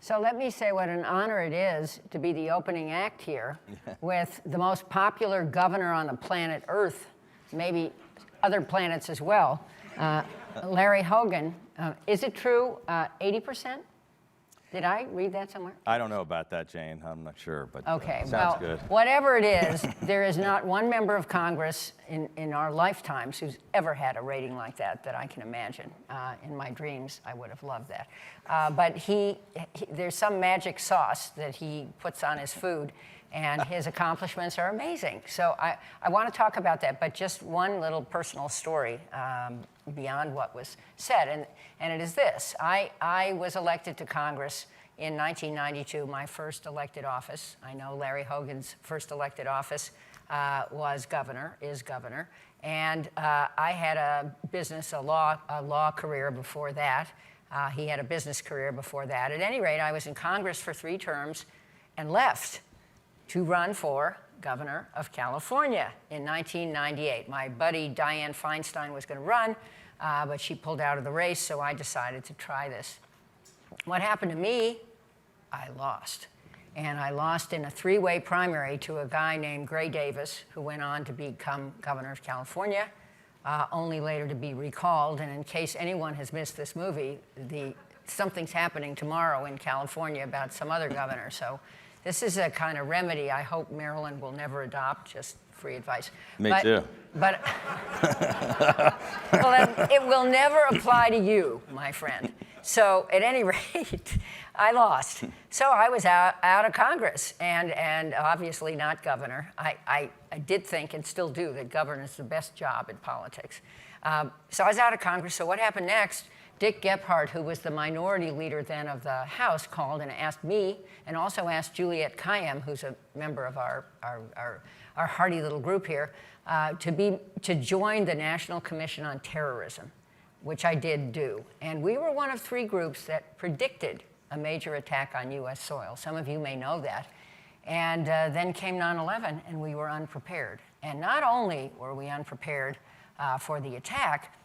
So let me say what an honor it is to be the opening act here with the most popular governor on the planet Earth, maybe other planets as well, Larry Hogan. Is it true, 80%? Did I read that somewhere? I don't know about that, Jane. I'm not sure, but okay, sounds good. Whatever it is, there is not one member of Congress in our lifetimes who's ever had a rating like that I can imagine. In my dreams, I would have loved that. But there's some magic sauce that he puts on his food, and his accomplishments are amazing. So I want to talk about that, but just one little personal story beyond what was said, and it is this. I was elected to Congress in 1992, my first elected office. I know Larry Hogan's first elected office is governor, and I had a law career before that. He had a business career before that. At any rate, I was in Congress for 3 terms and left to run for governor of California in 1998. My buddy Dianne Feinstein was going to run, but she pulled out of the race, so I decided to try this. What happened to me? I lost. And I lost in a 3-way primary to a guy named Gray Davis, who went on to become governor of California, only later to be recalled. And in case anyone has missed this movie, something's happening tomorrow in California about some other governor. So this is a kind of remedy I hope Maryland will never adopt, just free advice. Me too. But well, it will never apply to you, my friend. So at any rate, I lost. So I was out of Congress and obviously not governor. I did think and still do that governor is the best job in politics. So I was out of Congress. So what happened next? Dick Gephardt, who was the minority leader then of the House, called and asked me, and also asked Juliette Kayyem, who's a member of our hearty little group here, to join the National Commission on Terrorism, which I did do. And we were one of 3 groups that predicted a major attack on U.S. soil. Some of you may know that. And then came 9/11, and we were unprepared. And not only were we unprepared for the attack,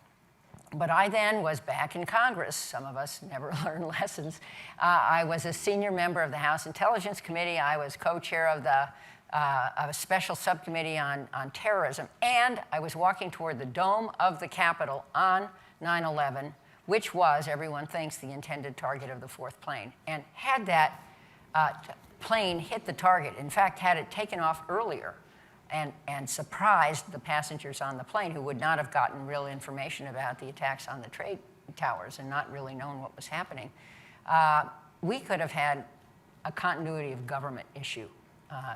but I then was back in Congress. Some of us never learn lessons. I was a senior member of the House Intelligence Committee. I was co-chair of a special subcommittee on terrorism. And I was walking toward the dome of the Capitol on 9/11, which was, everyone thinks, the intended target of the 4th plane. And had that plane hit the target, in fact, had it taken off earlier, and surprised the passengers on the plane who would not have gotten real information about the attacks on the trade towers and not really known what was happening, we could have had a continuity of government issue.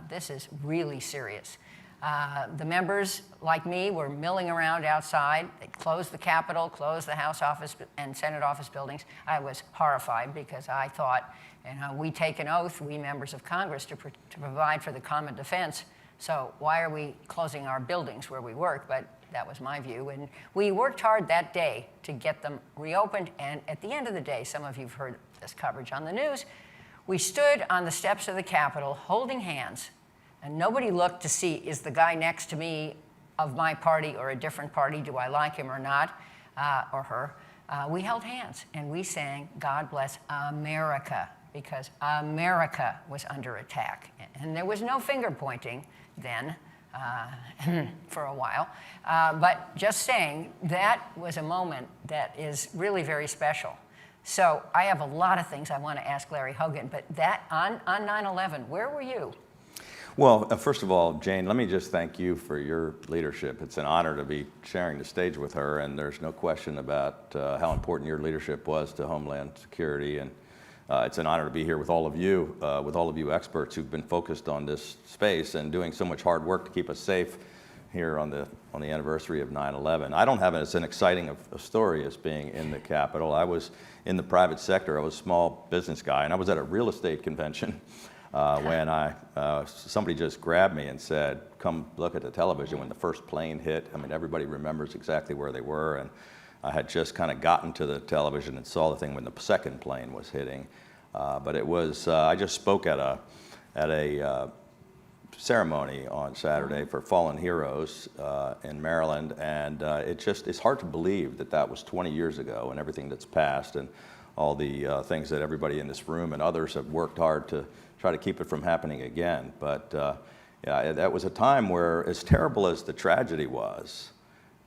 This is really serious. The members, like me, were milling around outside. They closed the Capitol, closed the House office and Senate office buildings. I was horrified because I thought, we take an oath, we members of Congress, to provide for the common defense. So why are we closing our buildings where we work? But that was my view. And we worked hard that day to get them reopened. And at the end of the day, some of you have heard this coverage on the news, we stood on the steps of the Capitol holding hands. And nobody looked to see, is the guy next to me of my party or a different party? Do I like him or not, or her? We held hands and we sang, God Bless America, because America was under attack. And there was no finger pointing then for a while. But just saying, that was a moment that is really very special. So I have a lot of things I want to ask Larry Hogan, but that on 9/11, where were you? Well, first of all, Jane, let me just thank you for your leadership. It's an honor to be sharing the stage with her, and there's no question about how important your leadership was to Homeland Security. And it's an honor to be here with all of you experts who've been focused on this space and doing so much hard work to keep us safe here on the anniversary of 9/11. I don't have as an exciting a story as being in the Capitol. I was in the private sector. I was a small business guy, and I was at a real estate convention when somebody just grabbed me and said, come look at the television when the first plane hit. I mean, everybody remembers exactly where they were, and I had just kind of gotten to the television and saw the thing when the second plane was hitting. But it was, I just spoke at a ceremony on Saturday for fallen heroes in Maryland, and it's hard to believe that that was 20 years ago and everything that's passed and all the things that everybody in this room and others have worked hard to try to keep it from happening again. But yeah, that was a time where, as terrible as the tragedy was,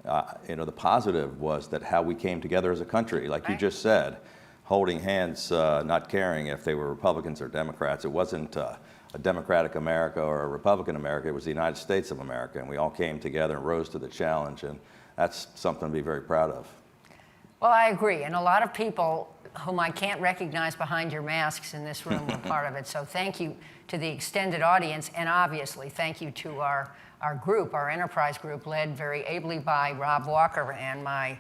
the positive was that how we came together as a country, like you just said, holding hands, not caring if they were Republicans or Democrats. It wasn't a Democratic America or a Republican America. It was the United States of America, and we all came together and rose to the challenge, and that's something to be very proud of. Well, I agree, and a lot of people whom I can't recognize behind your masks in this room were part of it. So thank you to the extended audience, and obviously thank you to our group, our enterprise group, led very ably by Rob Walker and my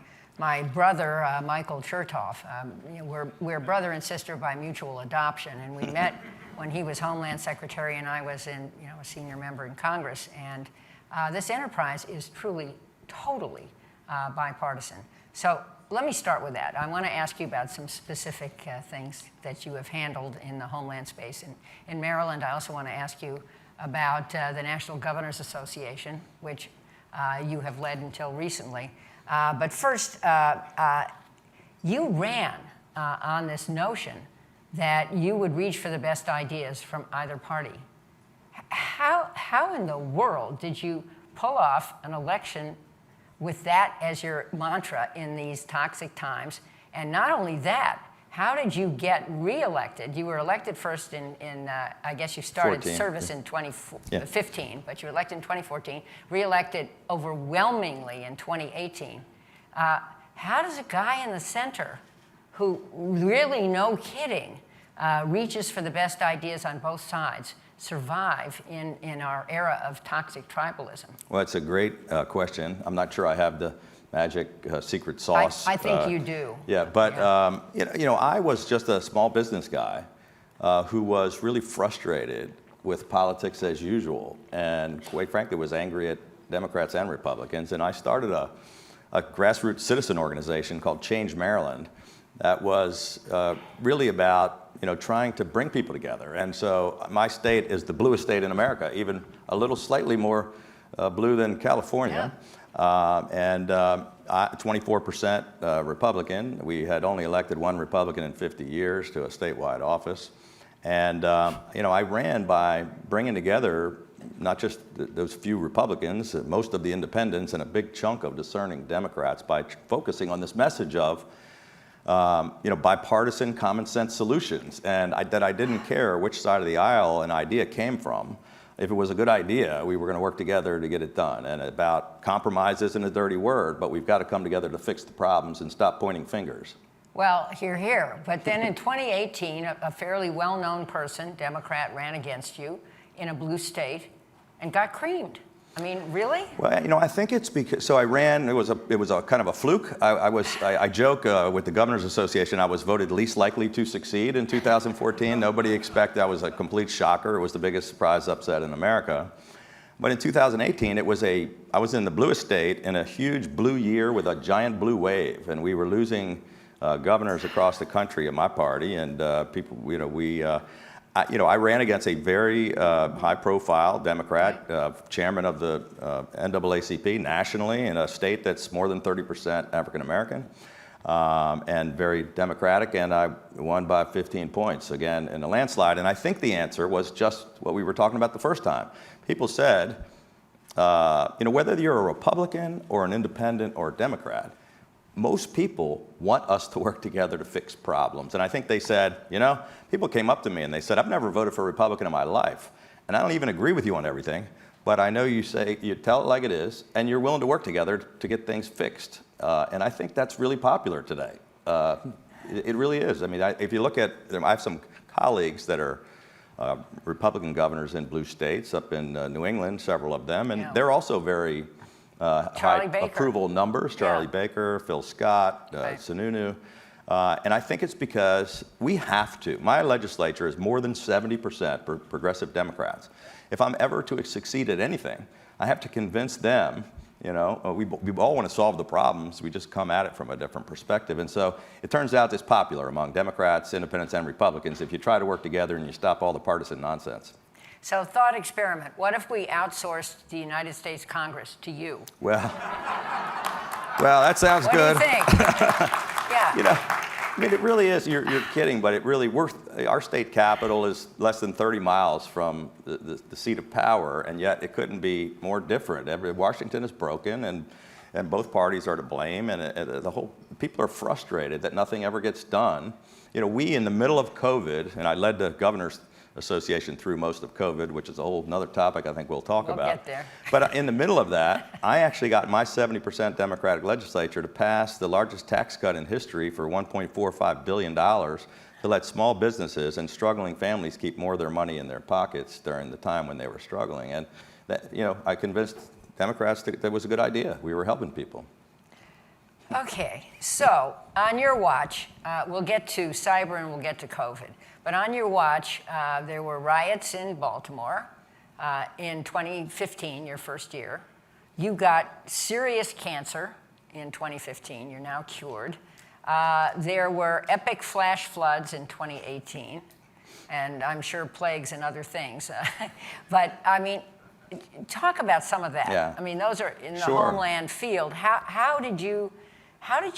brother, Michael Chertoff. We're brother and sister by mutual adoption, and we met when he was Homeland Secretary and I was a senior member in Congress. And this enterprise is truly, totally bipartisan. So let me start with that. I want to ask you about some specific things that you have handled in the Homeland space. In Maryland, I also want to ask you about the National Governors Association, which you have led until recently. But first, you ran on this notion that you would reach for the best ideas from either party. How in the world did you pull off an election with that as your mantra in these toxic times? And not only that, how did you get reelected? You were elected first in I guess you started 14, service in 2015, but you were elected in 2014, reelected overwhelmingly in 2018. How does a guy in the center who really, no kidding, reaches for the best ideas on both sides survive in our era of toxic tribalism? Well, it's a great question. I'm not sure I have the magic secret sauce. I think you do. Yeah, but I was just a small business guy who was really frustrated with politics as usual, and quite frankly was angry at Democrats and Republicans. And I started a grassroots citizen organization called Change Maryland that was really about trying to bring people together. And so my state is the bluest state in America, even a little slightly more blue than California. And 24% Republican. We had only elected one Republican in 50 years to a statewide office. And I ran by bringing together not just those few Republicans, most of the independents, and a big chunk of discerning Democrats by focusing on this message of bipartisan common sense solutions, and that I didn't care which side of the aisle an idea came from. If it was a good idea, we were going to work together to get it done. And about compromise isn't a dirty word, but we've got to come together to fix the problems and stop pointing fingers. Well, hear, hear. But then in 2018, a fairly well-known person, Democrat, ran against you in a blue state and got creamed. I mean, really? Well, I think it's because, so I ran, it was a kind of a fluke. I joke with the Governors Association, I was voted least likely to succeed in 2014. Nobody expected, I was a complete shocker. It was the biggest surprise upset in America. But in 2018, I was in the bluest state in a huge blue year with a giant blue wave, and we were losing governors across the country in my party, and people, I ran against a very high-profile Democrat, chairman of the NAACP nationally in a state that's more than 30% African-American, and very Democratic, and I won by 15 points, again, in a landslide. And I think the answer was just what we were talking about the first time. People said, whether you're a Republican or an independent or a Democrat, most people want us to work together to fix problems. And I think they said, people came up to me and they said, I've never voted for a Republican in my life, and I don't even agree with you on everything, but I know you tell it like it is, and you're willing to work together to get things fixed. And I think that's really popular today. It really is. I mean, if you look at, I have some colleagues that are Republican governors in blue states up in New England, several of them, and they're also very high approval numbers. Charlie Baker, Phil Scott, Sununu. And I think it's because we have to. My legislature is more than 70% progressive Democrats. If I'm ever to succeed at anything, I have to convince them, we all want to solve the problems. We just come at it from a different perspective. And so it turns out it's popular among Democrats, independents, and Republicans if you try to work together and you stop all the partisan nonsense. So thought experiment, what if we outsourced the United States Congress to you? Well, that sounds good. What do you think? Yeah. I mean, it really is. You're kidding, but it really, our state capital is less than 30 miles from the seat of power, and yet it couldn't be more different. Washington is broken, and both parties are to blame, and the whole people are frustrated that nothing ever gets done. You know, we in the middle of COVID, and I led the Governors Association through most of COVID, which is a whole another topic I think we'll talk about. We'll get there. But in the middle of that, I actually got my 70% Democratic legislature to pass the largest tax cut in history for $1.45 billion to let small businesses and struggling families keep more of their money in their pockets during the time when they were struggling. And that, you know, I convinced Democrats that was a good idea. We were helping people. Okay, so on your watch, we'll get to cyber and we'll get to COVID. But on your watch, there were riots in Baltimore in 2015, your first year. You got serious cancer in 2015. You're now cured. There were epic flash floods in 2018, and I'm sure plagues and other things. But, I mean, talk about some of that. Yeah. I mean, those are in the Sure. Homeland field. How did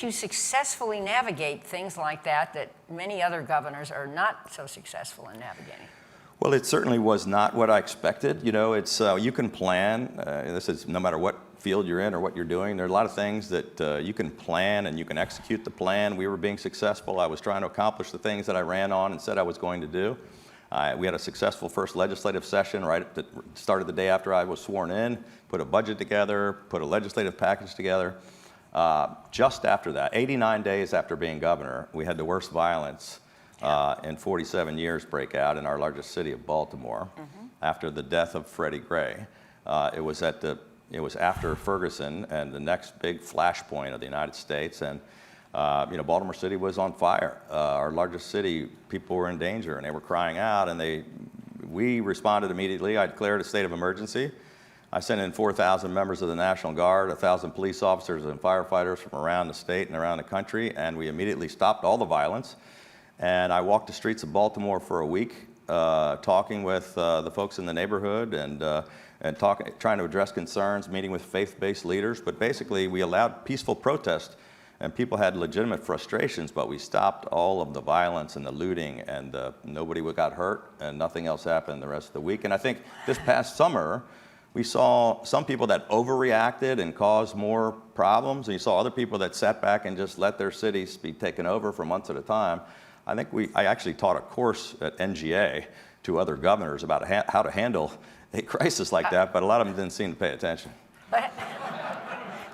you successfully navigate things like that many other governors are not so successful in navigating? Well, it certainly was not what I expected. You know, it's you can plan. This is no matter what field you're in or what you're doing. There are a lot of things that you can plan and you can execute the plan. We were being successful. I was trying to accomplish the things that I ran on and said I was going to do. We had a successful first legislative session right at the start of the day after I was sworn in, put a budget together, put a legislative package together. Just after that, 89 days after being governor, we had the worst violence in 47 years break out in our largest city of Baltimore after the death of Freddie Gray. It was after Ferguson and the next big flashpoint of the United States, and you know, Baltimore City was on fire. Our largest city, people were in danger, and they were crying out, and we responded immediately. I declared a state of emergency. I sent in 4,000 members of the National Guard, 1,000 police officers and firefighters from around the state and around the country, and we immediately stopped all the violence. And I walked the streets of Baltimore for a week, talking with the folks in the neighborhood and trying to address concerns, meeting with faith-based leaders. But basically, we allowed peaceful protest, and people had legitimate frustrations, but we stopped all of the violence and the looting, and nobody got hurt, and nothing else happened the rest of the week. And I think this past summer, we saw some people that overreacted and caused more problems, and you saw other people that sat back and just let their cities be taken over for months at a time. I actually taught a course at NGA to other governors about how to handle a crisis like that, but a lot of them didn't seem to pay attention. But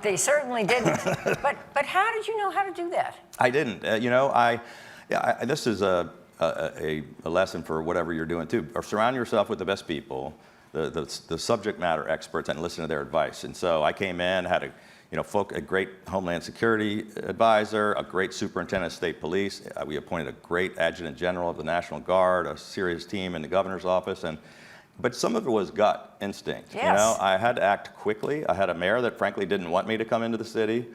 they certainly didn't. But how did you know how to do that? I didn't. You know, this is a lesson for whatever you're doing too. Or surround yourself with the best people, the subject matter experts, and listen to their advice. And so I came in, had a great Homeland Security advisor, a great superintendent of state police. We appointed a great adjutant general of the National Guard, a serious team in the governor's office, but some of it was gut instinct. Yes. You know, I had to act quickly. I had a mayor that frankly didn't want me to come into the city,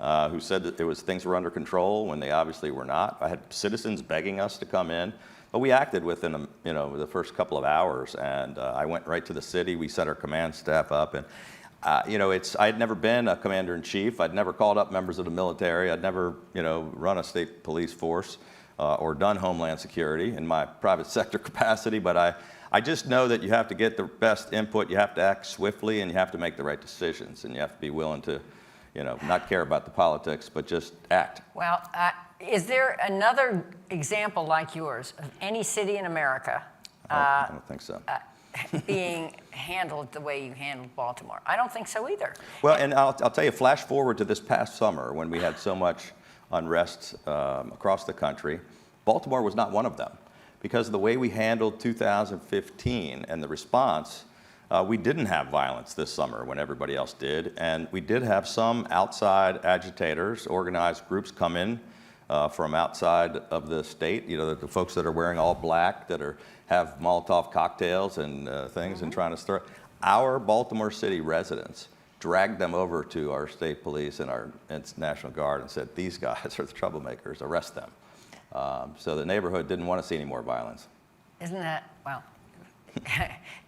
who said that things were under control when they obviously were not. I had citizens begging us to come in. But we acted within the first couple of hours, and I went right to the city. We set our command staff up, and I had never been a commander-in-chief. I'd never called up members of the military. I'd never run a state police force or done Homeland Security in my private sector capacity. But I just know that you have to get the best input. You have to act swiftly, and you have to make the right decisions, and you have to be willing to not care about the politics, but just act. Well, is there another example like yours of any city in America I don't think so. being handled the way you handled Baltimore? I don't think so either. Well, and I'll tell you, flash forward to this past summer when we had so much unrest across the country. Baltimore was not one of them, because of the way we handled 2015 and the response. We didn't have violence this summer when everybody else did, and we did have some outside agitators, organized groups come in from outside of the state, the folks that are wearing all black, that have Molotov cocktails and things and trying to stir. Our Baltimore City residents dragged them over to our state police and our National Guard and said, these guys are the troublemakers, arrest them. So the neighborhood didn't want to see any more violence. Isn't that, well,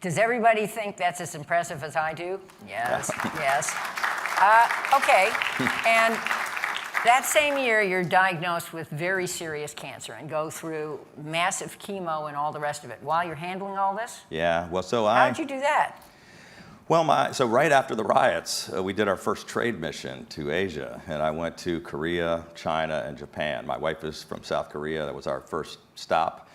does everybody think that's as impressive as I do? Yes, yes. Okay, and That same year, you're diagnosed with very serious cancer and go through massive chemo and all the rest of it. While you're handling all this? Yeah, well, How'd you do that? Well, so right after the riots, we did our first trade mission to Asia, and I went to Korea, China, and Japan. My wife is from South Korea. That was our first stop.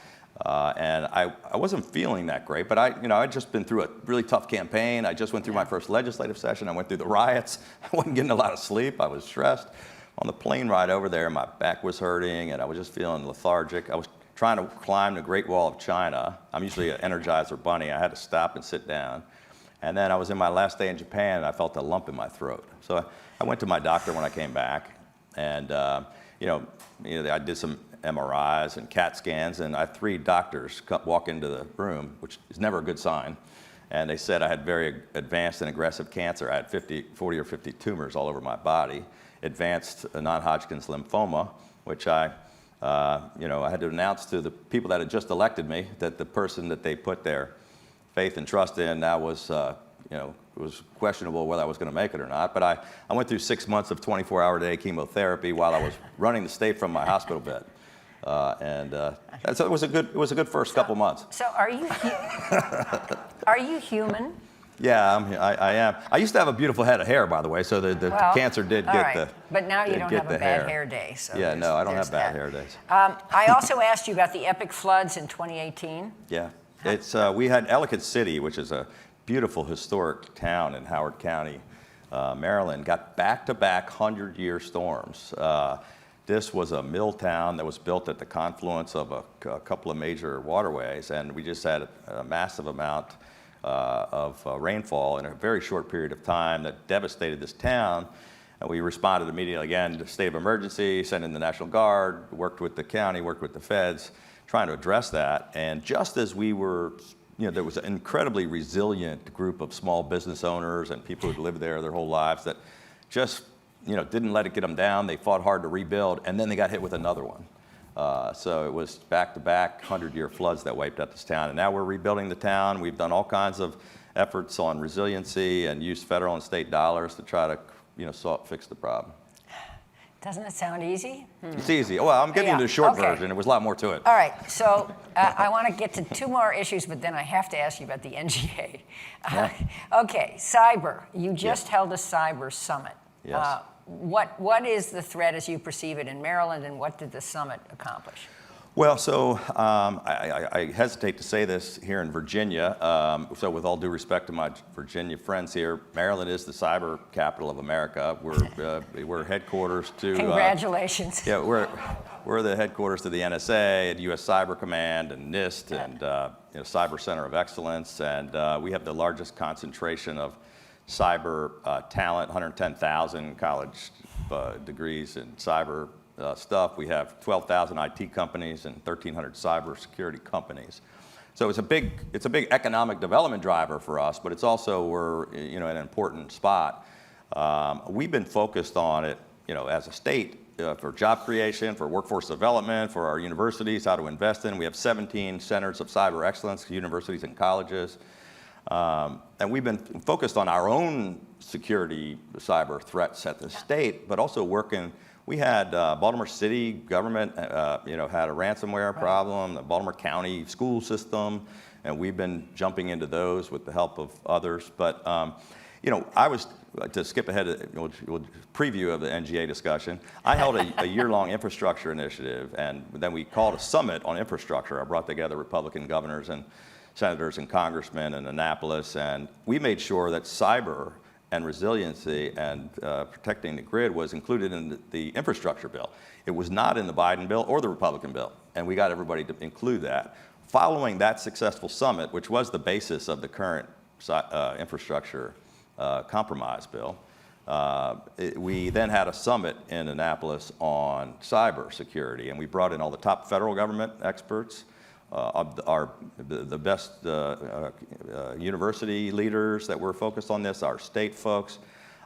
And I wasn't feeling that great, but I'd just been through a really tough campaign. I just went through my first legislative session. I went through the riots. I wasn't getting a lot of sleep. I was stressed. On the plane ride over there, my back was hurting, and I was just feeling lethargic. I was trying to climb the Great Wall of China. I'm usually an Energizer bunny. I had to stop and sit down. And then I was in my last day in Japan, and I felt a lump in my throat. So I went to my doctor when I came back, and I did some MRIs and CAT scans, and I had 3 doctors walk into the room, which is never a good sign. And they said I had very advanced and aggressive cancer. I had 40 or 50 tumors all over my body, advanced non-Hodgkin's lymphoma, which I had to announce to the people that had just elected me that the person that they put their faith and trust in, that was, it was questionable whether I was going to make it or not. But I went through 6 months of 24-hour-a-day chemotherapy while I was running the state from my hospital bed. So it was a good first couple months. So are you human? Yeah, I am. I used to have a beautiful head of hair, by the way, so the cancer did get the. But now you don't have a bad hair day. So yeah, no, I don't have bad hair days. I also asked you about the epic floods in 2018. Yeah, we had Ellicott City, which is a beautiful historic town in Howard County, Maryland, got back-to-back 100-year storms. This was a mill town that was built at the confluence of a couple of major waterways, and we just had a massive amount of rainfall in a very short period of time that devastated this town. And we responded immediately, again, to state of emergency, sent in the National Guard, worked with the county, worked with the feds, trying to address that. And just as we were, there was an incredibly resilient group of small business owners and people who'd lived there their whole lives that just, didn't let it get them down. They fought hard to rebuild, and then they got hit with another one. So it was back-to-back 100-year floods that wiped out this town. And now we're rebuilding the town. We've done all kinds of efforts on resiliency and used federal and state dollars to try to, fix the problem. Doesn't it sound easy? It's easy. Well, I'm getting you the short version. There was a lot more to it. All right. So I want to get to 2 more issues, but then I have to ask you about the NGA. Okay, cyber. You just held a cyber summit. Yes. What is the threat as you perceive it in Maryland, and what did the summit accomplish? Well, so I hesitate to say this here in Virginia. So with all due respect to my Virginia friends here, Maryland is the cyber capital of America. We're headquarters to. Congratulations. Yeah, we're the headquarters to the NSA and U.S. Cyber Command and NIST and Cyber Center of Excellence, and we have the largest concentration of cyber talent, 110,000 college degrees in cyber stuff. We have 12,000 IT companies and 1,300 cybersecurity companies. So it's a big economic development driver for us, but it's also we're in an important spot. We've been focused on it, as a state for job creation, for workforce development, for our universities, how to invest in. We have 17 centers of cyber excellence, universities and colleges. And we've been focused on our own security cyber threats at the state, but also working. We had Baltimore City government, had a ransomware problem, the Baltimore County school system, and we've been jumping into those with the help of others. But, I was, to skip ahead, preview of the NGA discussion, I held a year-long infrastructure initiative, and then we called a summit on infrastructure. I brought together Republican governors and senators and congressmen in Annapolis, and we made sure that cyber and resiliency and protecting the grid was included in the infrastructure bill. It was not in the Biden bill or the Republican bill, and we got everybody to include that. Following that successful summit, which was the basis of the current infrastructure compromise bill, we then had a summit in Annapolis on cyber security, and we brought in all the top federal government experts, the best university leaders that were focused on this, our state folks,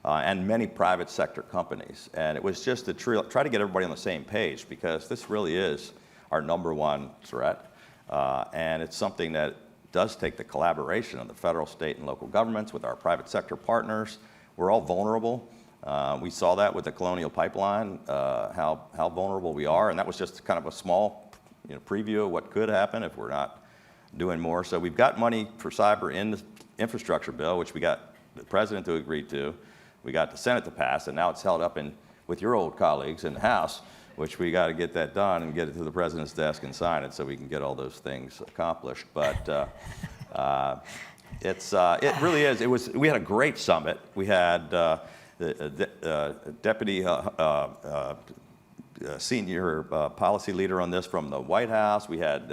and many private sector companies. And it was just to try to get everybody on the same page, because this really is our #1 threat. And it's something that does take the collaboration of the federal, state, and local governments with our private sector partners. We're all vulnerable. We saw that with the Colonial Pipeline, how vulnerable we are, and that was just kind of a small preview of what could happen if we're not doing more. So we've got money for cyber in the infrastructure bill, which we got the president to agree to, we got the Senate to pass, and now it's held up with your old colleagues in the House, which we got to get that done and get it to the president's desk and sign it so we can get all those things accomplished. But it really is. We had a great summit. We had the deputy senior policy leader on this from the White House. We had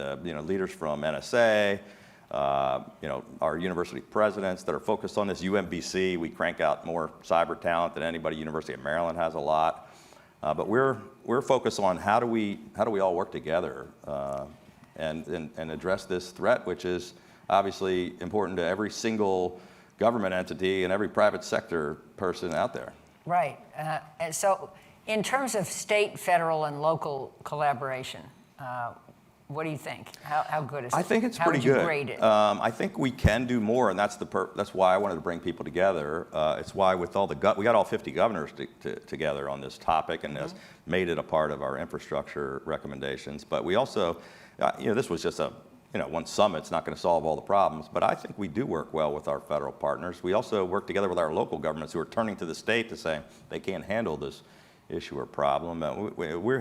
leaders from NSA, our university presidents that are focused on this. UMBC, we crank out more cyber talent than anybody. University of Maryland has a lot, but we're focused on how do we all work together and address this threat, which is obviously important to every single government entity and every private sector person out there. Right. And so in terms of state, federal, and local collaboration, what do you think? How good is it? I think it's pretty good. How would you grade it? I think we can do more, and that's why I wanted to bring people together. It's why with all we got all 50 governors together on this topic, and has made it a part of our infrastructure recommendations. But we also, this was just one summit's not going to solve all the problems, but I think we do work well with our federal partners. We also work together with our local governments who are turning to the state to say they can't handle this issue or problem. We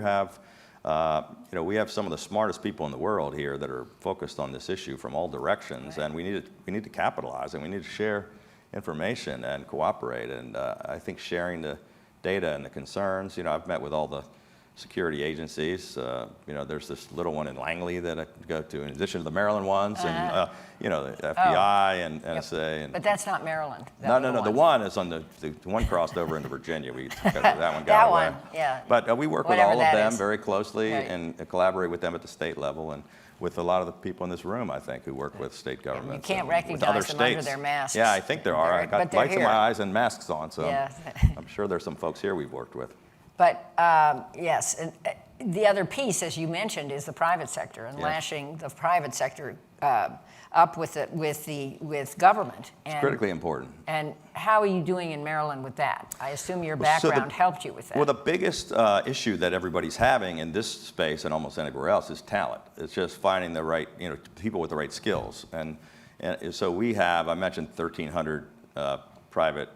have some of the smartest people in the world here that are focused on this issue from all directions, and we need to capitalize, and we need to share information and cooperate. And I think sharing the data and the concerns. I've met with all the security agencies. There's this little one in Langley that I go to, in addition to the Maryland ones, and the FBI and NSA. And but that's not Maryland. No. The one is on the one crossed over into Virginia. That one got that away. One, yeah. But we work with all of them very closely, right, and collaborate with them at the state level, and with a lot of the people in this room, I think, who work with state governments. You can't recognize other them states. under their masks. Yeah, I think there are. I got lights in my eyes and masks on, so yeah. I'm sure there's some folks here we've worked with. But yes, and the other piece, as you mentioned, is the private sector, and lashing the private sector up with government. It's critically important. And how are you doing in Maryland with that? I assume your background helped you with that. Well, the biggest issue that everybody's having in this space and almost anywhere else is talent. It's just finding the right, people with the right skills. And so we have, I mentioned 1,300 private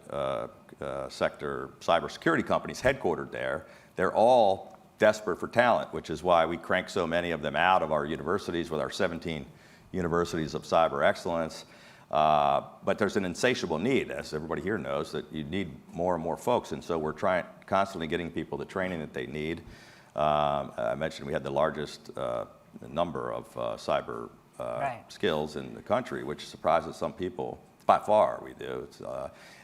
sector cybersecurity companies headquartered there. They're all desperate for talent, which is why we crank so many of them out of our universities with our 17 universities of cyber excellence. But there's an insatiable need, as everybody here knows, that you need more and more folks. And so we're constantly getting people the training that they need. I mentioned we had the largest number of cyber skills in the country, which surprises some people. By far, we do.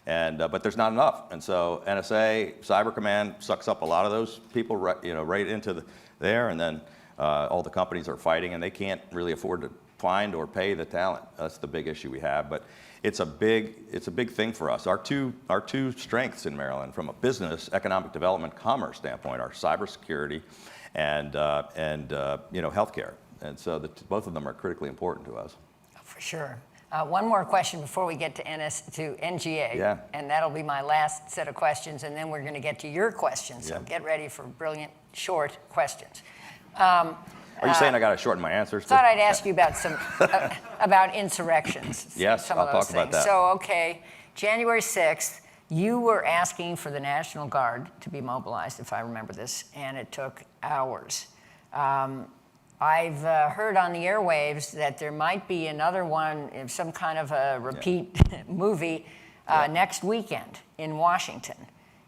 But there's not enough, and so NSA, Cyber Command sucks up a lot of those people, right into there, and then all the companies are fighting, and they can't really afford to find or pay the talent. That's the big issue we have, but it's a big thing for us. Our two strengths in Maryland, from a business, economic development, commerce standpoint, are cybersecurity and healthcare, and so both of them are critically important to us. For sure. One more question before we get to NGA, and that'll be my last set of questions, and then we're going to get to your questions, so get ready for brilliant, short questions. Are you saying I got to shorten my answers? Thought I'd ask you about some about insurrections. Yes, I'll talk about that. So, okay, January 6th, you were asking for the National Guard to be mobilized, if I remember this, and it took hours. I've heard on the airwaves that there might be another one, some kind of a repeat movie next weekend in Washington.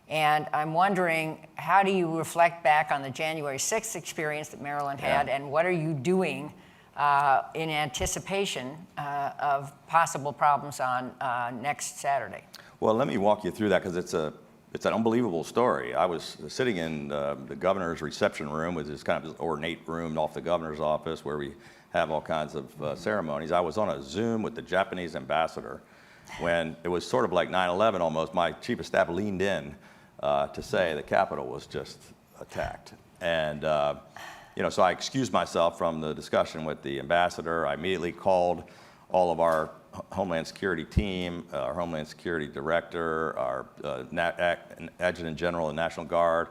And I'm wondering, how do you reflect back on the January 6th experience that Maryland had, and what are you doing in anticipation of possible problems on next Saturday? Well, let me walk you through that, because it's an unbelievable story. I was sitting in the governor's reception room, which is kind of this ornate room off the governor's office where we have all kinds of ceremonies. I was on a Zoom with the Japanese ambassador when it was sort of like 9/11 almost. My chief of staff leaned in to say the Capitol was just attacked. And so I excused myself from the discussion with the ambassador. I immediately called all of our Homeland Security team, our Homeland Security Director, our Adjutant General of the National Guard,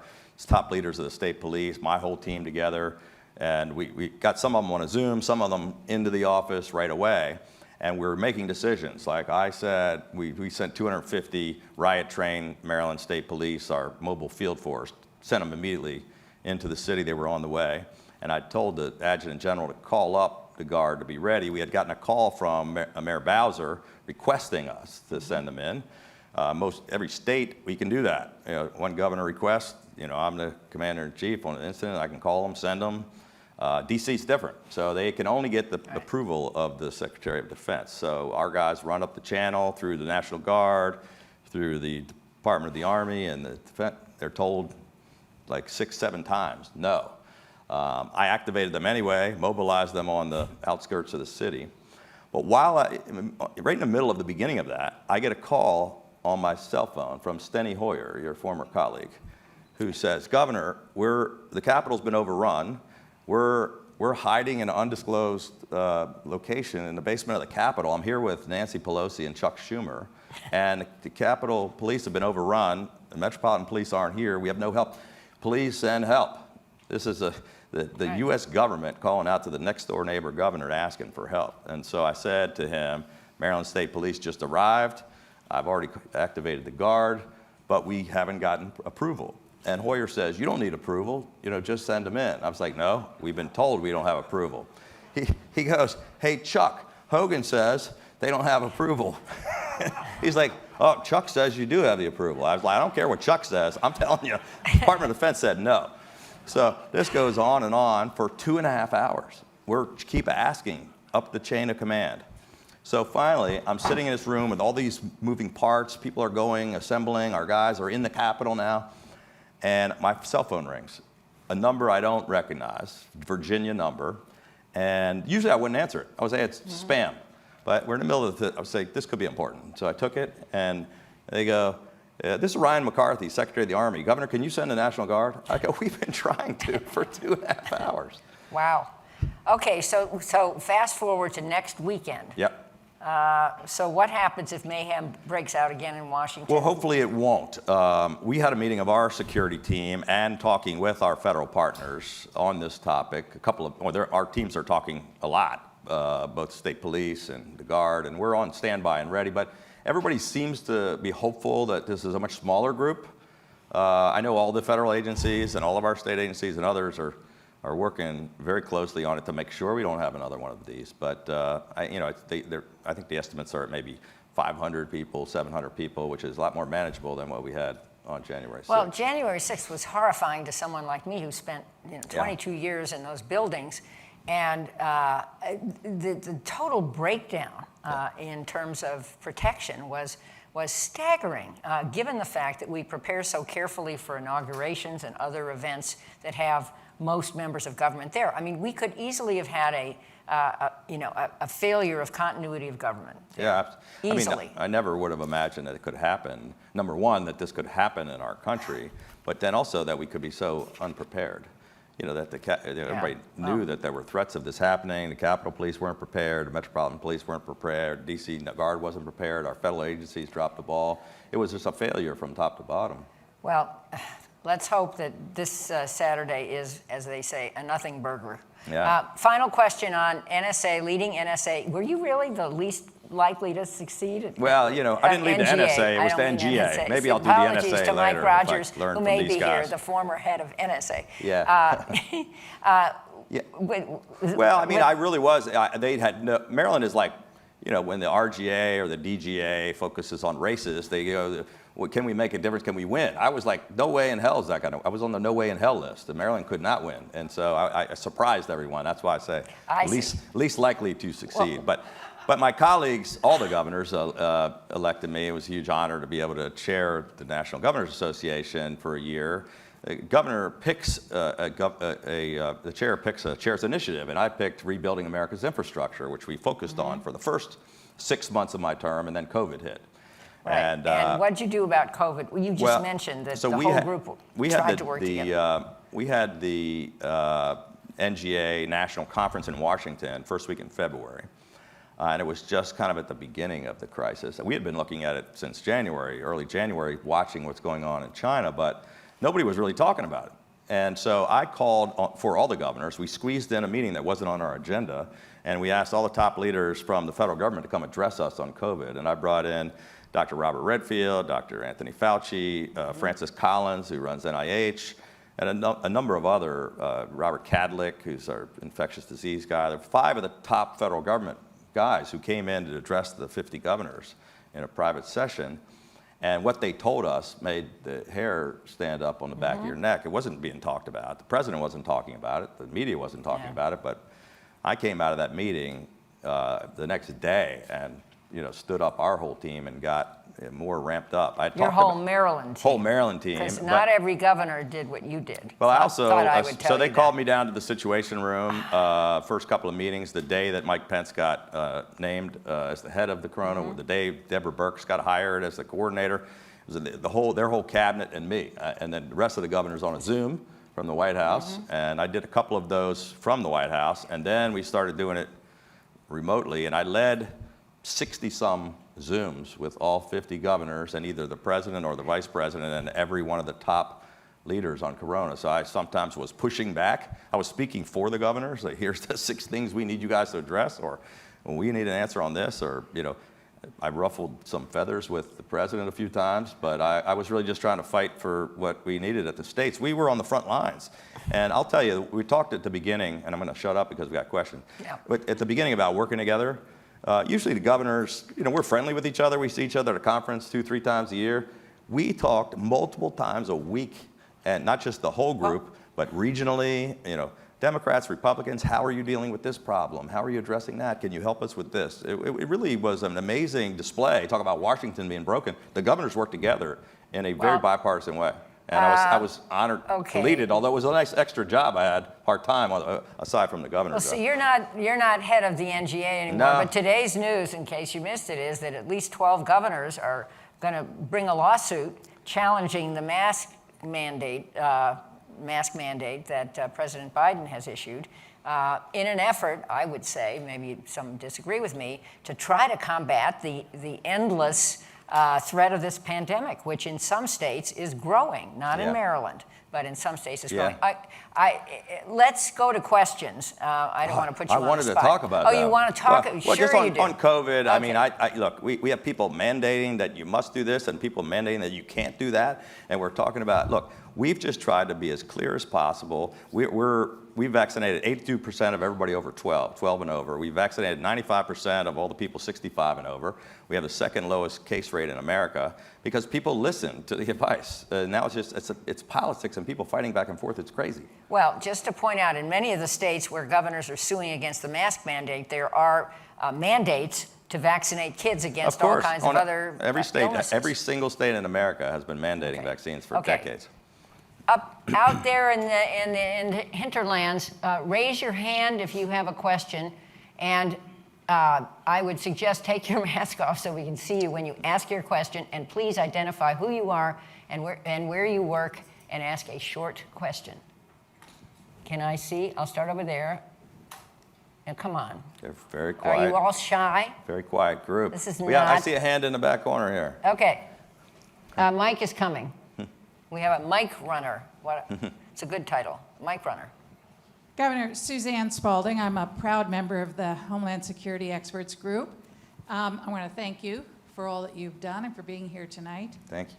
top leaders of the state police, my whole team together. And we got some of them on a Zoom, some of them into the office right away. And we were making decisions. Like I said, we sent 250 riot-trained Maryland State Police, our mobile field force, sent them immediately into the city. They were on the way. And I told the Adjutant General to call up the Guard to be ready. We had gotten a call from Mayor Bowser requesting us to send them in. Every state, we can do that. You know, one governor requests, I'm the commander-in-chief on an incident, I can call them, send them. DC's different, so they can only get the approval of the Secretary of Defense. So our guys run up the channel through the National Guard, through the Department of the Army, and the defense. They're told like 6, 7 times, no. I activated them anyway, mobilized them on the outskirts of the city. But right in the middle of the beginning of that, I get a call on my cell phone from Steny Hoyer, your former colleague, who says, Governor, the Capitol's been overrun. We're hiding in an undisclosed location in the basement of the Capitol. I'm here with Nancy Pelosi and Chuck Schumer, and the Capitol Police have been overrun. The Metropolitan Police aren't here. We have no help. Please send help. This is the U.S. government calling out to the next-door neighbor governor asking for help. And so I said to him, Maryland State Police just arrived. I've already activated the Guard, but we haven't gotten approval. And Hoyer says, you don't need approval, just send them in. I was like, no, we've been told we don't have approval. He goes, hey, Chuck, Hogan says they don't have approval. He's like, oh, Chuck says you do have the approval. I was like, I don't care what Chuck says. I'm telling you, Department of Defense said no. So this goes on and on for 2.5 hours. We keep asking up the chain of command. So finally, I'm sitting in this room with all these moving parts. People are going, assembling. Our guys are in the Capitol now. And my cell phone rings, a number I don't recognize, Virginia number, and usually I wouldn't answer it. I would say it's spam, but we're in the middle of I would say, this could be important. So I took it, and they go, this is Ryan McCarthy, Secretary of the Army. Governor, can you send the National Guard? I go, we've been trying to for 2.5 hours. Wow. Okay, so fast forward to next weekend. Yep. So what happens if mayhem breaks out again in Washington? Well, hopefully it won't. We had a meeting of our security team and talking with our federal partners on this topic. Our teams are talking a lot, both state police and the Guard, and we're on standby and ready. But everybody seems to be hopeful that this is a much smaller group. I know all the federal agencies and all of our state agencies and others are working very closely on it to make sure we don't have another one of these. But I think the estimates are at maybe 500 people, 700 people, which is a lot more manageable than what we had on January 6th. Well, January 6th was horrifying to someone like me who spent 22 years in those buildings. And the total breakdown in terms of protection was staggering, given the fact that we prepare so carefully for inaugurations and other events that have most members of government there. I mean, we could easily have had a failure of continuity of government. Yeah, easily. I mean, I never would have imagined that it could happen. Number one, that this could happen in our country, but then also that we could be so unprepared. That everybody knew that there were threats of this happening. The Capitol Police weren't prepared. The Metropolitan Police weren't prepared. DC Guard wasn't prepared. Our federal agencies dropped the ball. It was just a failure from top to bottom. Well, let's hope that this Saturday is, as they say, a nothing burger. Yeah. Final question on NSA, leading NSA. Were you really the least likely to succeed? Well, I didn't lead the NSA. It was the NGA. Maybe I'll do the NSA later. Apologies to Mike Rogers, who may be here, the former head of NSA. Yeah. Yeah. Well, I mean, I really was. Maryland is like, when the RGA or the DGA focuses on races, they go, well, can we make a difference? Can we win? I was like, no way in hell is that I was on the no way in hell list. The Maryland could not win. And so I surprised everyone. That's why I say least likely to succeed. Well, but my colleagues, all the governors elected me. It was a huge honor to be able to chair the National Governors Association for a year. The governor picks the chair picks a chair's initiative, and I picked rebuilding America's infrastructure, which we focused on for the first 6 months of my term, and then COVID hit. Right. And what did you do about COVID? Well, you just mentioned that the whole group tried to work together. We had the NGA National Conference in Washington first week in February. And it was just kind of at the beginning of the crisis. We had been looking at it since January, early January, watching what's going on in China, but nobody was really talking about it. And so I called for all the governors. We squeezed in a meeting that wasn't on our agenda, and we asked all the top leaders from the federal government to come address us on COVID. And I brought in Dr. Robert Redfield, Dr. Anthony Fauci, Francis Collins, who runs NIH, and a number of other, Robert Kadlec, who's our infectious disease guy. There were 5 of the top federal government guys who came in to address the 50 governors in a private session. And what they told us made the hair stand up on the back of your neck. It wasn't being talked about. The president wasn't talking about it. The media wasn't talking about it. But I came out of that meeting the next day and stood up our whole team and got more ramped up. Your whole Maryland team. Whole Maryland team. Because not every governor did what you did. Well, I also, so they called me down to the Situation Room, first couple of meetings, the day that Mike Pence got named as the head of the Corona, the day Deborah Birx got hired as the coordinator. It was their whole cabinet and me, and then the rest of the governors on a Zoom from the White House, and I did a couple of those from the White House, and then we started doing it remotely, and I led 60-some Zooms with all 50 governors and either the president or the vice president and every one of the top leaders on Corona. So I sometimes was pushing back. I was speaking for the governors, like, here's the 6 things we need you guys to address, or we need an answer on this, or, I ruffled some feathers with the president a few times, but I was really just trying to fight for what we needed at the states. We were on the front lines. And I'll tell you, we talked at the beginning, and I'm going to shut up because we got questions. Yeah. But at the beginning about working together, usually the governors, we're friendly with each other. We see each other at a conference 2-3 times a year. We talked multiple times a week, and not just the whole group, but regionally, Democrats, Republicans, how are you dealing with this problem? How are you addressing that? Can you help us with this? It really was an amazing display. Talk about Washington being broken. The governors worked together in a very bipartisan way. And I was honored to lead it, although it was a nice extra job I had part-time aside from the governor's job. So you're not head of the NGA anymore, but today's news, in case you missed it, is that at least 12 governors are going to bring a lawsuit challenging the mask mandate that President Biden has issued in an effort, I would say, maybe some disagree with me, to try to combat the endless threat of this pandemic, which in some states is growing, not in Maryland, but in some states is growing. Let's go to questions. I don't want to put you on the spot. I wanted to talk about that. Oh, you want to talk? Well, sure just you do. On COVID, okay. I mean, look, we have people mandating that you must do this and people mandating that you can't do that. And we're talking about, look, we've just tried to be as clear as possible. We vaccinated 82% of everybody over 12 and over. We vaccinated 95% of all the people 65 and over. We have the second lowest case rate in America because people listen to the advice. Now it's politics and people fighting back and forth. It's crazy. Well, just to point out, in many of the states where governors are suing against the mask mandate, there are mandates to vaccinate kids against all kinds of other illnesses. Every single state in America has been mandating vaccines for decades. Out there in the hinterlands, raise your hand if you have a question, and I would suggest take your mask off so we can see you when you ask your question, and please identify who you are and where you work, and ask a short question. Can I see? I'll start over there. Now, come on. They're very quiet. Are you all shy? Very quiet group. This is I see a hand in the back corner here. Okay. Mike is coming. We have a mic runner. It's a good title, mic runner. Governor Suzanne Spalding, I'm a proud member of the Homeland Security Experts Group. I want to thank you for all that you've done and for being here tonight. Thank you.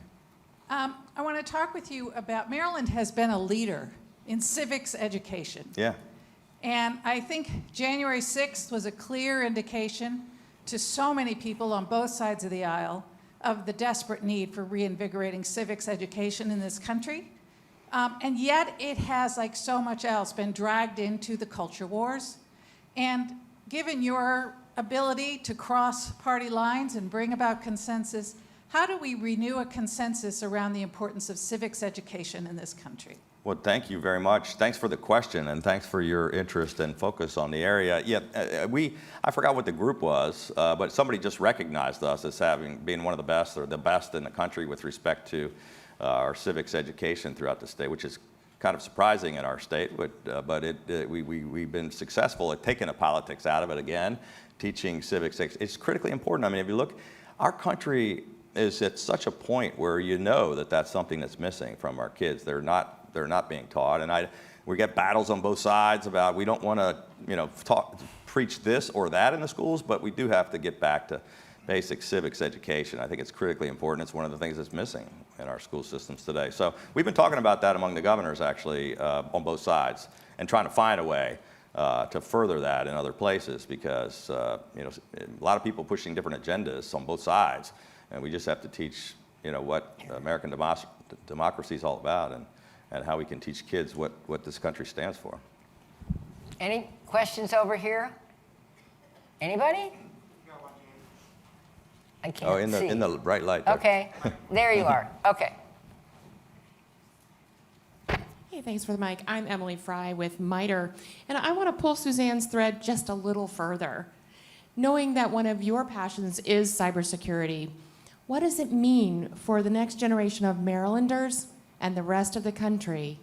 I want to talk with you about Maryland has been a leader in civics education. Yeah. And I think January 6th was a clear indication to so many people on both sides of the aisle of the desperate need for reinvigorating civics education in this country. And yet it has, like so much else, been dragged into the culture wars. And given your ability to cross party lines and bring about consensus, how do we renew a consensus around the importance of civics education in this country? Well, thank you very much. Thanks for the question, and thanks for your interest and focus on the area. Yeah, I forgot what the group was, but somebody just recognized us as being one of the best or the best in the country with respect to our civics education throughout the state, which is kind of surprising in our state, but we've been successful at taking the politics out of it again, teaching civics, it's critically important. I mean, if you look, our country is at such a point where you know that that's something that's missing from our kids. They're not being taught, and we get battles on both sides about we don't want to preach this or that in the schools, but we do have to get back to basic civics education. I think it's critically important. It's one of the things that's missing in our school systems today. So we've been talking about that among the governors, actually, on both sides, and trying to find a way to further that in other places, because a lot of people pushing different agendas on both sides, and we just have to teach what American democracy is all about, and how we can teach kids what this country stands for. Any questions over here? Anybody? I can't see. In the bright light there. Okay, there you are. Okay. Hey, thanks for the mic. I'm Emily Fry with MITRE, and I want to pull Suzanne's thread just a little further. Knowing that one of your passions is cybersecurity, what does it mean for the next generation of Marylanders and the rest of the country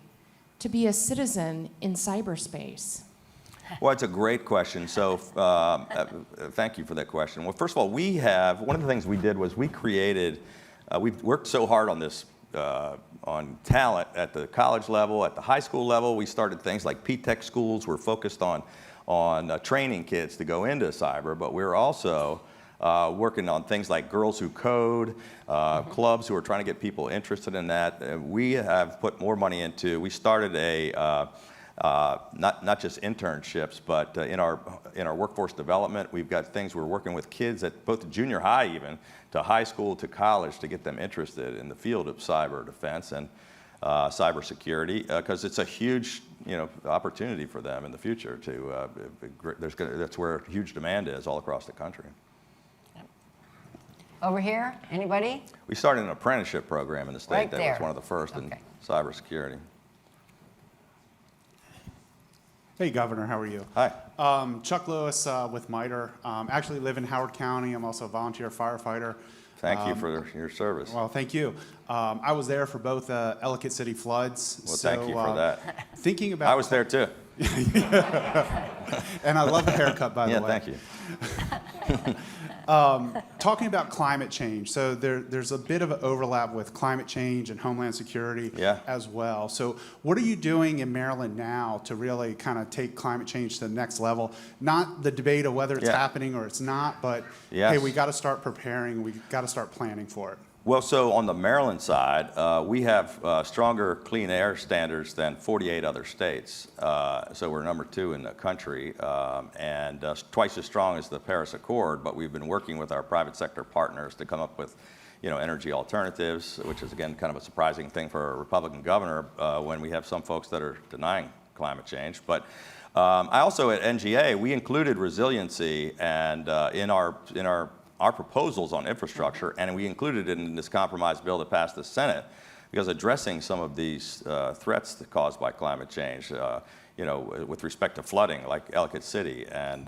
to be a citizen in cyberspace? Well, it's a great question. So thank you for that question. Well, first of all, one of the things we did was we created, we've worked so hard on this, on talent at the college level, at the high school level. We started things like P-Tech schools. We're focused on training kids to go into cyber, but we're also working on things like Girls Who Code, clubs who are trying to get people interested in that. We have put more money into, we started not just internships, but in our workforce development, we've got things we're working with kids at both the junior high even, to high school to college, to get them interested in the field of cyber defense and cybersecurity, because it's a huge opportunity for them in the future. That's where huge demand is all across the country. Over here, anybody? We started an apprenticeship program in the state Right that there. was one of the first in cybersecurity. Hey, Governor, how are you? Hi. Chuck Lewis with MITRE. Actually live in Howard County. I'm also a volunteer firefighter. Thank you for your service. Well, thank you. I was there for both Ellicott City floods. Well, thank you for that. Thinking about I was there too. And I love the haircut, by the way. Yeah, thank you. Talking about climate change, so there's a bit of an overlap with climate change and Homeland Security as well. So what are you doing in Maryland now to really kind of take climate change to the next level? Not the debate of whether it's happening or it's not, but hey, we got to start preparing, we got to start planning for it. Well, so on the Maryland side, we have stronger clean air standards than 48 other states. So we're number 2 in the country, and twice as strong as the Paris Accord. But we've been working with our private sector partners to come up with, energy alternatives, which is again kind of a surprising thing for a Republican governor when we have some folks that are denying climate change. But I also at NGA we included resiliency and in our proposals on infrastructure, and we included it in this compromise bill that passed the Senate, because addressing some of these threats caused by climate change, with respect to flooding, like Ellicott City, and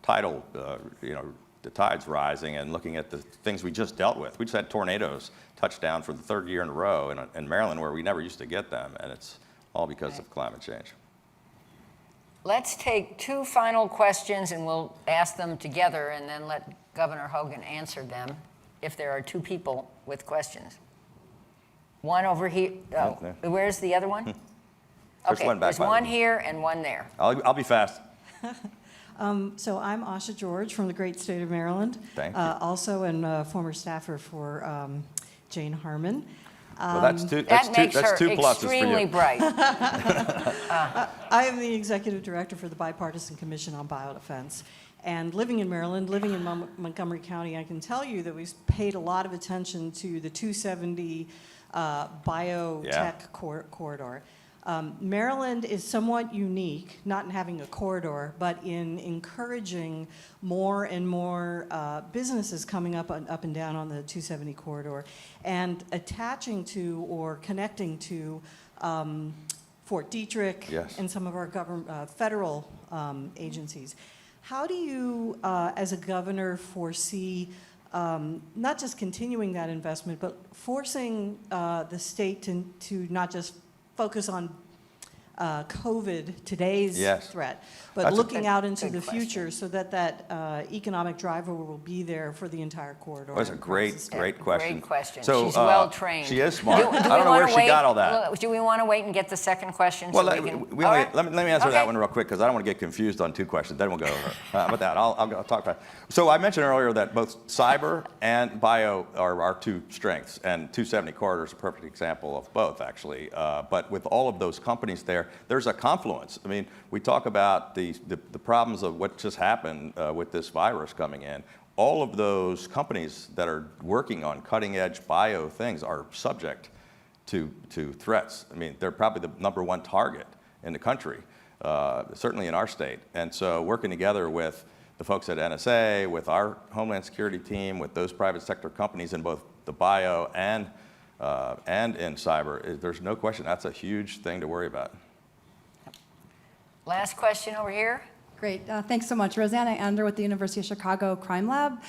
tidal, the tides rising, and looking at the things we just dealt with. We just had tornadoes touch down for the 3rd year in a row in Maryland, where we never used to get them, and it's all because of climate change. Let's take 2 final questions, and we'll ask them together, and then let Governor Hogan answer them if there are 2 people with questions. One over here. Oh, where's the other one? Okay, one back there's one here and one there. I'll be fast. So I'm Asha George from the great state of Maryland. Thank you. Also a former staffer for Jane Harmon. Well, that's two Makes her pluses for extremely you. bright. I am the executive director for the Bipartisan Commission on Biodefense. And living in Maryland, living in Montgomery County, I can tell you that we've paid a lot of attention to the 270 biotech corridor. Maryland is somewhat unique, not in having a corridor, but in encouraging more and more businesses coming up and down on the 270 corridor, and attaching to or connecting to Fort Detrick and some of our federal agencies. How do you, as a governor, foresee not just continuing that investment, but forcing the state to not just focus on COVID, today's Yes. threat, That's but a looking out into good the question. future so that that economic driver will be there for the entire corridor. That's a across great, the state. great question. Great question. So, She's well trained. She is smart. Do I we don't know wanna where she wait- got all that. Do we want to wait and get the second question? Well, so let we me, can, all right. let me answer that Okay. one real quick because I don't want to get confused on two questions. Then we'll go over. How about that? I'll talk about it. So I mentioned earlier that both cyber and bio are our two strengths, and 270 corridor is a perfect example of both, actually. But with all of those companies there, there's a confluence. I mean, we talk about the problems of what just happened with this virus coming in. All of those companies that are working on cutting-edge bio things are subject to threats. I mean, they're probably the #1 target in the country, certainly in our state. And so working together with the folks at NSA, with our Homeland Security team, with those private sector companies in both the bio and in cyber, there's no question that's a huge thing to worry about. Last question over here. Great. Thanks so much. Rosanna Ander with the University of Chicago Crime Lab.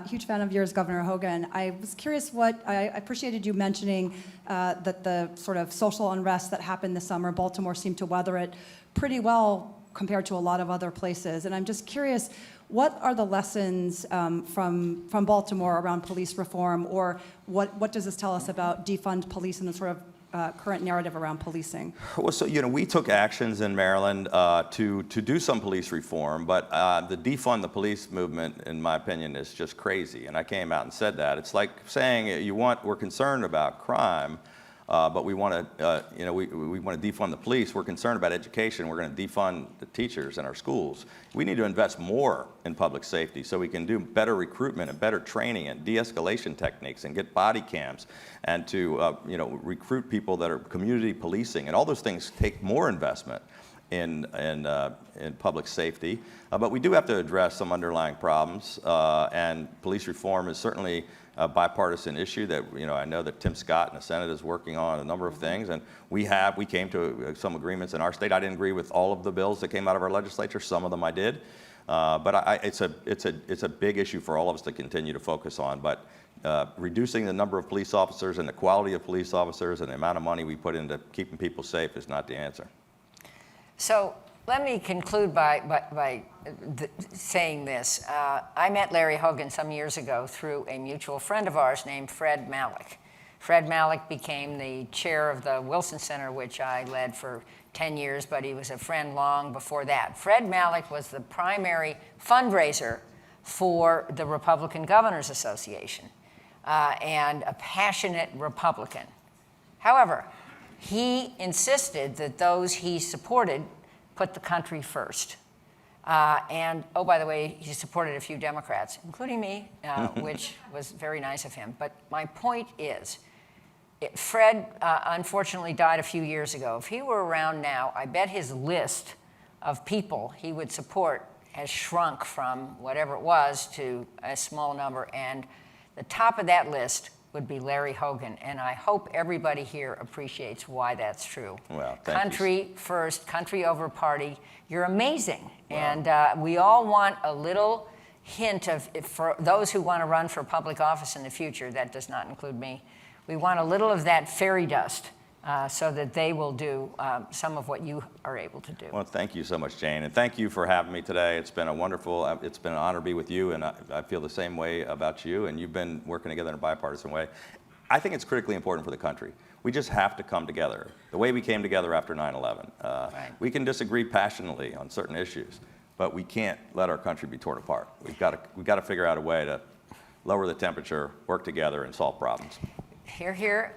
Huge fan of yours, Governor Hogan. I was curious I appreciated you mentioning that the sort of social unrest that happened this summer, Baltimore seemed to weather it pretty well compared to a lot of other places. And I'm just curious, what are the lessons from Baltimore around police reform, or what does this tell us about defund police and the sort of current narrative around policing? Well, so, we took actions in Maryland to do some police reform, but the defund the police movement, in my opinion, is just crazy. And I came out and said that. It's like saying we're concerned about crime, but we want to, we want to defund the police. We're concerned about education. We're going to defund the teachers in our schools. We need to invest more in public safety so we can do better recruitment and better training and de-escalation techniques and get body cams and to, recruit people that are community policing. And all those things take more investment in public safety. But we do have to address some underlying problems. And police reform is certainly a bipartisan issue that I know that Tim Scott in the Senate is working on a number of things, and we came to some agreements in our state. I didn't agree with all of the bills that came out of our legislature. Some of them I did, but it's a big issue for all of us to continue to focus on. But reducing the number of police officers and the quality of police officers and the amount of money we put into keeping people safe is not the answer. So let me conclude by saying this. I met Larry Hogan some years ago through a mutual friend of ours named Fred Malik. Fred Malik became the chair of the Wilson Center, which I led for 10 years, but he was a friend long before that. Fred Malik was the primary fundraiser for the Republican Governors Association and a passionate Republican. However, he insisted that those he supported put the country first. And, oh, by the way, he supported a few Democrats, including me, which was very nice of him. But my point is, Fred unfortunately died a few years ago. If he were around now, I bet his list of people he would support has shrunk from whatever it was to a small number. And the top of that list would be Larry Hogan, and I hope everybody here appreciates why that's true. Well, thank country first, country over party. You're amazing, and we all want a little hint of, for those who want to run for public office in the future, that does not include me, we want a little of that fairy dust so that they will do some of what you are able to do. Well, thank you so much, Jane, and thank you for having me today. It's been it's been an honor to be with you, and I feel the same way about you, and you've been working together in a bipartisan way. I think it's critically important for the country. We just have to come together, the way we came together after 9/11. Right. We can disagree passionately on certain issues, but we can't let our country be torn apart. We've got to figure out a way to lower the temperature, work together, and solve problems. Hear, hear.